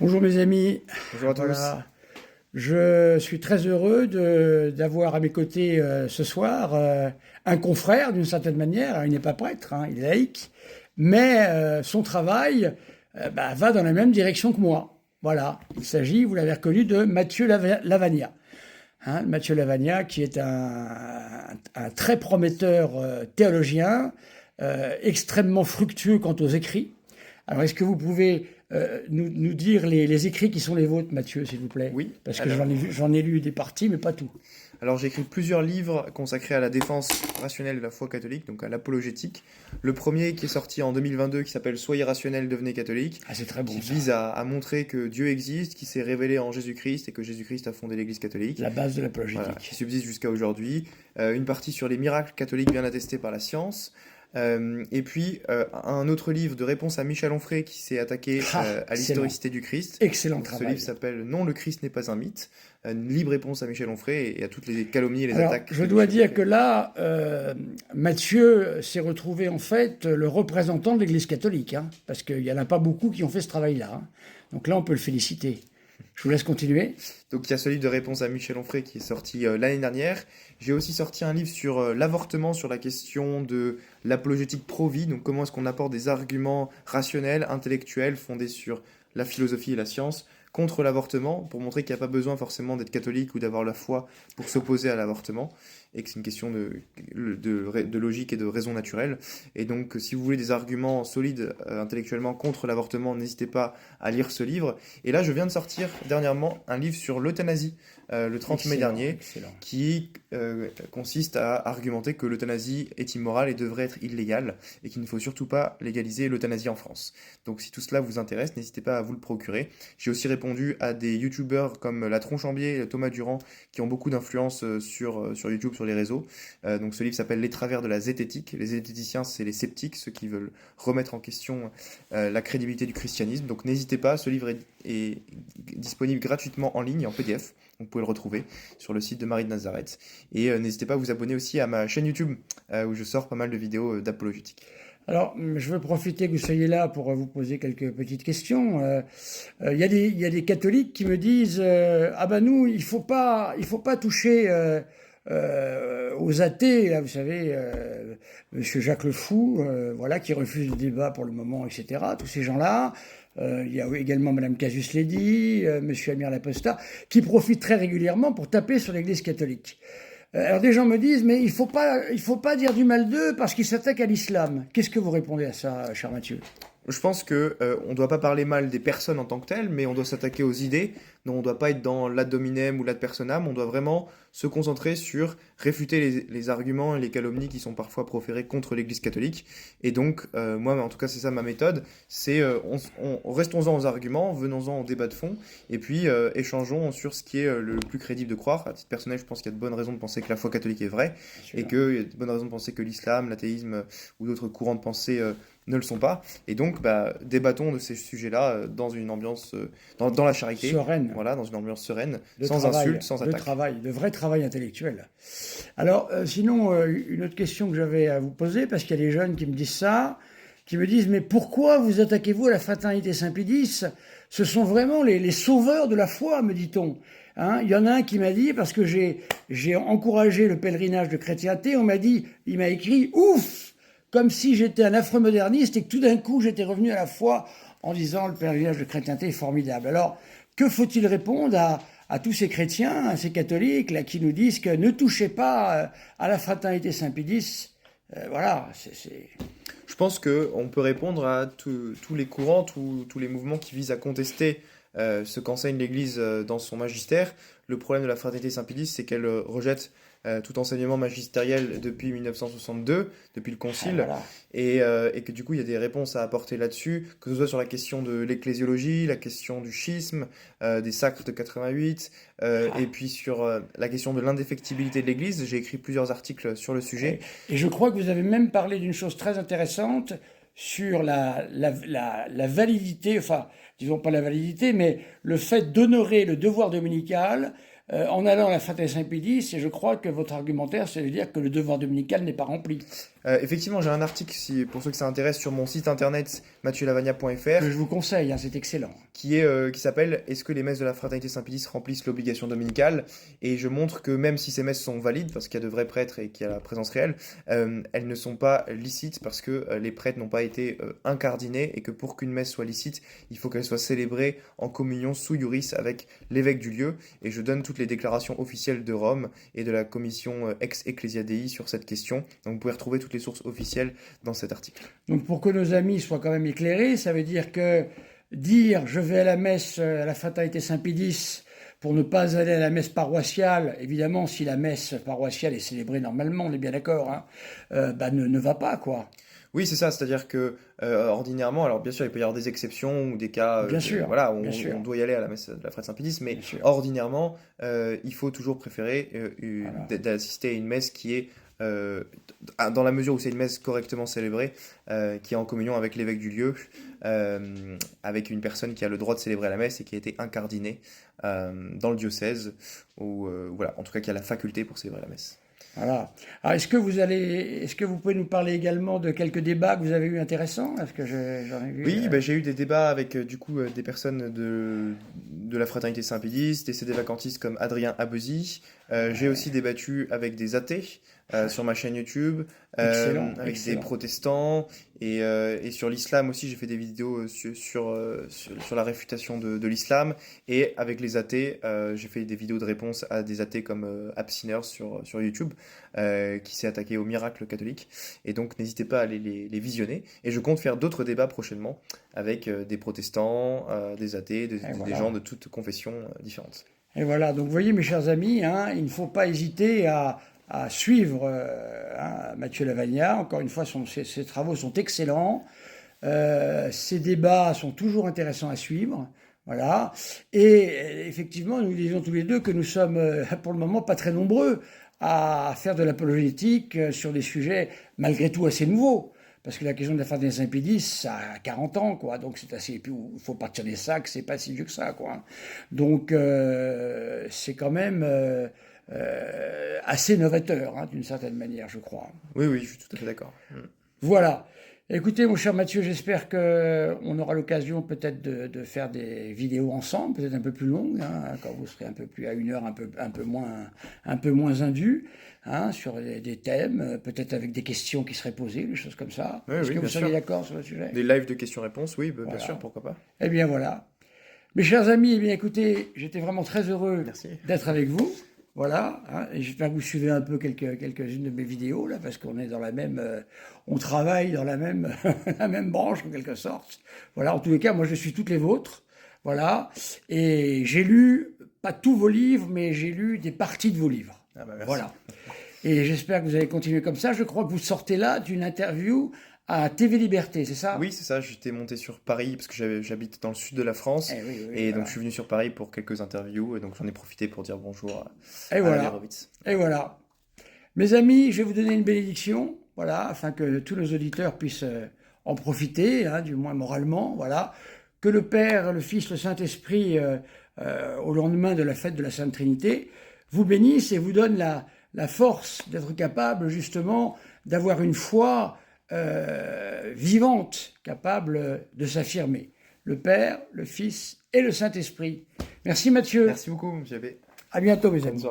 Bonjour mes amis. Bonjour à tous. Voilà. Je suis très heureux d'avoir à mes côtés ce soir un confrère d'une certaine manière. Il n'est pas prêtre, hein, il est laïc, mais son travail va dans la même direction que moi. Voilà, il s'agit, vous l'avez reconnu, de Mathieu Lavagna. Hein, Mathieu Lavagna qui est un très prometteur théologien, extrêmement fructueux quant aux écrits. Alors, est-ce que vous pouvez nous dire les écrits qui sont les vôtres, Mathieu, s'il vous plaît? Oui, Parce que alors, j'en ai lu des parties, mais pas tout. alors j'ai écrit plusieurs livres consacrés à la défense rationnelle de la foi catholique, donc à l'apologétique. Le premier qui est sorti en 2022 qui s'appelle Soyez rationnel, devenez catholique, Ah, c'est très bon, qui ça. vise à montrer que Dieu existe, qui s'est révélé en Jésus-Christ et que Jésus-Christ a fondé l'Église catholique. La base de Voilà, l'apologétique. qui subsiste jusqu'à aujourd'hui. Une partie sur les miracles catholiques bien attestés par la science. Et puis un autre livre de réponse à Michel Onfray qui s'est attaqué à Excellent. l'historicité du Christ. Excellent Donc, ce travail. livre s'appelle Non, le Christ n'est pas un mythe. Une libre réponse à Michel Onfray et à toutes les calomnies et les Alors, attaques. je de dois Michel dire Onfray. que là, Mathieu s'est retrouvé en fait le représentant de l'Église catholique, hein, parce qu'il n'y en a pas beaucoup qui ont fait ce travail-là. Hein. Donc là, on peut le féliciter. Je vous laisse continuer. Donc il y a ce livre de réponse à Michel Onfray qui est sorti l'année dernière. J'ai aussi sorti un livre sur l'avortement, sur la question de l'apologétique pro-vie. Donc comment est-ce qu'on apporte des arguments rationnels, intellectuels, fondés sur la philosophie et la science, contre l'avortement, pour montrer qu'il n'y a pas besoin forcément d'être catholique ou d'avoir la foi pour s'opposer à l'avortement, et que c'est une question de logique et de raison naturelle. Et donc si vous voulez des arguments solides intellectuellement contre l'avortement, n'hésitez pas à lire ce livre. Et là, je viens de sortir dernièrement un livre sur l'euthanasie, le 30 mai Excellent, dernier, excellent. qui consiste à argumenter que l'euthanasie est immorale et devrait être illégale, et qu'il ne faut surtout pas légaliser l'euthanasie en France. Donc si tout cela vous intéresse, n'hésitez pas à vous le procurer. J'ai aussi répondu à des youtubeurs comme La Tronchambier et Thomas Durand, qui ont beaucoup d'influence sur YouTube, sur les réseaux. Donc ce livre s'appelle Les travers de la zététique. Les zététiciens, c'est les sceptiques, ceux qui veulent remettre en question la crédibilité du christianisme. Donc n'hésitez pas, ce livre est disponible gratuitement en ligne, en PDF. Vous pouvez le retrouver sur le site de Marie de Nazareth. Et n'hésitez pas à vous abonner aussi à ma chaîne YouTube, où je sors pas mal de vidéos d'apologétique. Alors, je veux profiter que vous soyez là pour vous poser quelques petites questions. Il y a des catholiques qui me disent ah ben nous, il faut pas toucher aux athées. Là, vous savez, Monsieur Jacques Le Fou, voilà, qui refuse le débat pour le moment, etc. Tous ces gens-là. Il y a également Madame Casus Ledi, Monsieur Amir Laposta, qui profitent très régulièrement pour taper sur l'Église catholique. Alors des gens me disent, mais il faut pas dire du mal d'eux parce qu'ils s'attaquent à l'islam. Qu'est-ce que vous répondez à ça, cher Mathieu? Je pense que on doit pas parler mal des personnes en tant que telles, mais on doit s'attaquer aux idées. Donc on doit pas être dans l'ad hominem ou l'ad personam. On doit vraiment se concentrer sur réfuter les arguments et les calomnies qui sont parfois proférées contre l'Église catholique. Et donc moi, en tout cas, c'est ça ma méthode. C'est restons-en aux arguments, venons-en au débat de fond, et puis échangeons sur ce qui est le plus crédible de croire. À titre personnel, je pense qu'il y a de bonnes raisons de penser que la foi catholique est vraie, et qu'il y a de bonnes raisons de penser que l'islam, l'athéisme ou d'autres courants de pensée ne le sont pas. Et donc, débattons de ces sujets-là dans une ambiance, dans la charité. Sereine. Voilà, dans une ambiance sereine, De sans travail, insultes, sans attaques. de vrai travail intellectuel. Alors, sinon, une autre question que j'avais à vous poser, parce qu'il y a des jeunes qui me disent ça, qui me disent, mais pourquoi vous attaquez-vous à la fraternité Saint-Pédis? Ce sont vraiment les sauveurs de la foi, me dit-on. Hein, il y en a un qui m'a dit, parce que j'ai encouragé le pèlerinage de chrétienté, il m'a écrit, ouf, comme si j'étais un afro-moderniste et que tout d'un coup j'étais revenu à la foi en disant le pèlerinage de chrétienté est formidable. Alors, que faut-il répondre à tous ces chrétiens, à ces catholiques là, qui nous disent que ne touchez pas à la fraternité Saint-Pédis? Voilà, Je pense qu'on peut répondre à tous les courants, tous les mouvements qui visent à contester ce qu'enseigne l'Église dans son magistère. Le problème de la fraternité Saint-Pédis, c'est qu'elle rejette tout enseignement magistériel depuis 1962, depuis le Concile, voilà. et que du coup il y a des réponses à apporter là-dessus, que ce soit sur la question de l'ecclésiologie, la question du schisme, des sacres de 88, et puis sur la question de l'indéfectibilité de l'Église. J'ai écrit plusieurs articles sur le sujet. Et je crois que vous avez même parlé d'une chose très intéressante sur la validité, enfin, disons pas la validité, mais le fait d'honorer le devoir dominical en allant à la fraternité Saint-Pédis, et je crois que votre argumentaire, c'est de dire que le devoir dominical n'est pas rempli. Effectivement, j'ai un article, pour ceux que ça intéresse, sur mon site internet mathieulavagnat.fr Que je vous conseille, hein, c'est excellent. qui s'appelle Est-ce que les messes de la Fraternité Saint-Pédis remplissent l'obligation dominicale? Et je montre que même si ces messes sont valides, parce qu'il y a de vrais prêtres et qu'il y a la présence réelle, elles ne sont pas licites parce que les prêtres n'ont pas été incardinés et que pour qu'une messe soit licite, il faut qu'elle soit célébrée en communion sous iuris avec l'évêque du lieu. Et je donne toutes les déclarations officielles de Rome et de la commission ex Ecclesia Dei sur cette question. Donc vous pouvez retrouver toutes les sources officielles dans cet article. Donc pour que nos amis soient quand même éclairés, ça veut dire que dire je vais à la messe à la Fraternité Saint-Pédis pour ne pas aller à la messe paroissiale, évidemment si la messe paroissiale est célébrée normalement, on est bien d'accord, hein, ne va pas quoi. Oui, c'est ça, c'est-à-dire que ordinairement, alors bien sûr, il peut y avoir des exceptions ou des cas Bien sûr, voilà, où bien sûr. on doit y aller à la messe de la Fête Saint-Pédis, mais Bien sûr. ordinairement, il faut toujours préférer Voilà. d'assister à une messe qui est, dans la mesure où c'est une messe correctement célébrée, qui est en communion avec l'évêque du lieu, avec une personne qui a le droit de célébrer la messe et qui a été incardinée dans le diocèse, ou voilà, en tout cas qui a la faculté pour célébrer la messe. Voilà. Alors, est-ce que vous pouvez nous parler également de quelques débats que vous avez eu intéressants? Est-ce que j'en ai vu Oui, j'ai eu des débats avec des personnes de la Fraternité Saint-Pédis, des CD vacantistes comme Adrien Abezi. J'ai aussi débattu avec des athées sur ma chaîne YouTube, Excellent, avec excellent. des protestants et sur l'islam aussi. J'ai fait des vidéos sur la réfutation de l'islam. Et avec les athées, j'ai fait des vidéos de réponse à des athées comme Absiners sur YouTube, qui s'est attaqué au miracle catholique. Et donc n'hésitez pas à aller les visionner. Et je compte faire d'autres débats prochainement avec des protestants, des athées, des voilà. gens de toutes confessions différentes. Et voilà, donc vous voyez mes chers amis, hein, il ne faut pas hésiter à suivre Mathieu Lavagnat. Encore une fois, ses travaux sont excellents. Ces débats sont toujours intéressants à suivre. Voilà. Et effectivement, nous disons tous les deux que nous sommes pour le moment pas très nombreux à faire de l'apologétique sur des sujets malgré tout assez nouveaux. Parce que la question de la Fraternité Saint-Pédis, ça a 40 ans, quoi. Donc c'est assez. Et puis il faut partir des sacs, c'est pas si vieux que ça, quoi. Donc c'est quand même assez novateur, hein, d'une certaine manière, je crois. Oui, oui, je suis tout à fait d'accord. Voilà. Écoutez, mon cher Mathieu, j'espère qu'on aura l'occasion peut-être de faire des vidéos ensemble, peut-être un peu plus longues, hein, quand vous serez un peu plus à une heure, un peu moins indus, hein, sur des thèmes, peut-être avec des questions qui seraient posées, des choses comme ça. Oui, Est-ce oui, que vous bien seriez sûr. d'accord sur le sujet? Des lives de questions-réponses, oui, bien Voilà. sûr, pourquoi pas. Eh bien voilà. Mes chers amis, eh bien écoutez, j'étais vraiment très heureux Merci. d'être avec vous. Voilà, hein, et j'espère que vous suivez un peu quelques-unes de mes vidéos là, parce qu'on est dans la même, on travaille dans la même, la même branche en quelque sorte. Voilà, en tous les cas, moi je suis toutes les vôtres. Voilà, et j'ai lu pas tous vos livres, mais j'ai lu des parties de vos livres. Ah bah merci. Voilà, et j'espère que vous allez continuer comme ça. Je crois que vous sortez là d'une interview à TV Liberté, c'est ça? Oui, c'est ça, j'étais monté sur Paris parce que j'habite dans le sud de la France. Eh oui, oui, Et voilà. donc je suis venu sur Paris pour quelques interviews et donc j'en ai profité pour dire bonjour Et à voilà. Lerovitz. Et voilà. Mes amis, je vais vous donner une bénédiction, voilà, afin que tous nos auditeurs puissent en profiter, hein, du moins moralement, voilà. Que le Père, le Fils, le Saint-Esprit, au lendemain de la fête de la Sainte Trinité, vous bénisse et vous donne la force d'être capable, justement, d'avoir une foi vivante, capable de s'affirmer. Le Père, le Fils et le Saint-Esprit. Merci Mathieu. Merci beaucoup, M. Abbé. À bientôt mes amis.